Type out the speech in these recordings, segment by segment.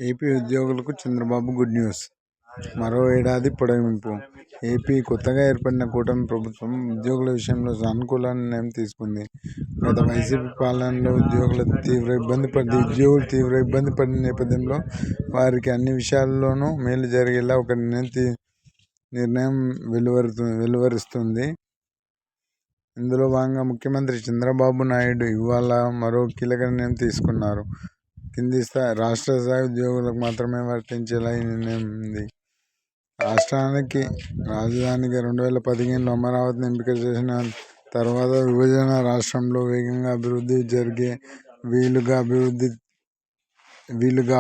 AP ఉద్యోగులకు Chandrababu good news. మరో ఏడాది పొడిగింపు. ఏపీ కొత్తగా ఏర్పడిన కూటమి ప్రభుత్వం ఉద్యోగుల విషయంలో సానుకూల నిర్ణయం తీసుకుంది. గత వైసీపీ పాలనలో ఉద్యోగులు తీవ్ర ఇబ్బంది పడిన నేపథ్యంలో వారికి అన్ని విషయాల్లోనూ మేలు జరిగేలా ఒక నిర్ణయం వెలువరిస్తుంది. ఇందులో భాగంగా ముఖ్యమంత్రి చంద్రబాబు నాయుడు ఇవాళ మరో కీలక నిర్ణయం తీసుకున్నారు. రాష్ట్ర స్థాయి ఉద్యోగులకు మాత్రమే వర్తించేలా ఈ నిర్ణయం ఉంది. రాష్ట్రానికి రాజధానిగా 2015లో అమరావతిని ఎంపిక చేసిన తర్వాత విభజన రాష్ట్రంలో వేగంగా అభివృద్ధి జరిగే వీలుగా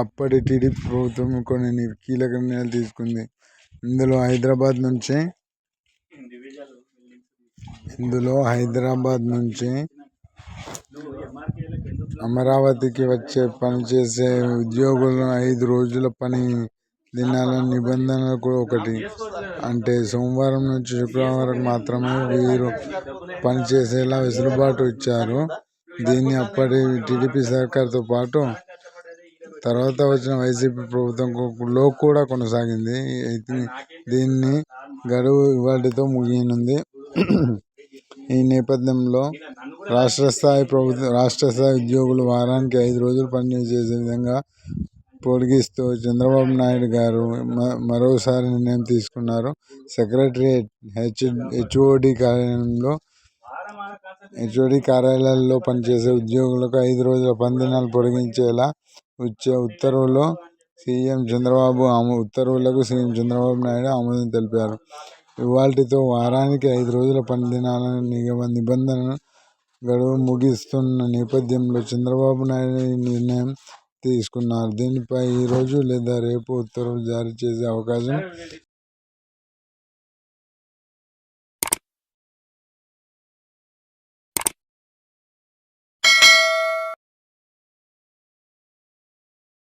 అప్పటి టీడీపీ ప్రభుత్వం కొన్ని కీలక నిర్ణయాలు తీసుకుంది. ఇందులో హైదరాబాద్ నుంచి అమరావతికి వచ్చి పనిచేసే ఉద్యోగులను 5 రోజుల పని దినాల నిబంధనలు ఒకటి. అంటే సోమవారం నుంచి శుక్రవారం వరకు మాత్రమే వీరు పనిచేసేలా వెసులుబాటు ఇచ్చారు. దీన్ని అప్పటి టీడీపీ సర్కార్తో పాటు తర్వాత వచ్చిన వైసీపీ ప్రభుత్వంలో కూడా కొనసాగింది. దీన్ని గడువు ఇవాళ్టితో ముగియనుంది. ఈ నేపథ్యంలో రాష్ట్ర స్థాయి ఉద్యోగులు వారానికి 5 రోజులు పనిచేసే విధంగా పొడిగిస్తూ చంద్రబాబు నాయుడు గారు మరోసారి నిర్ణయం తీసుకున్నారు. సెక్రటేరియట్, హెచ్ఓడి కార్యాలయాల్లో పనిచేసే ఉద్యోగులకు 5 రోజుల పనిదినాలు పొడిగించేలా వచ్చే ఉత్తర్వులకు సీఎం చంద్రబాబు నాయుడు ఆమోదం తెలిపారు. ఇవాళ్టితో వారానికి 5 రోజుల పనిదినాల నిబంధన గడువు ముగుస్తున్న నేపథ్యంలో చంద్రబాబు నాయుడు ఈ నిర్ణయం తీసుకున్నారు. దీనిపై ఈ రోజు లేదా రేపు ఉత్తర్వులు జారీ చేసే అవకాశం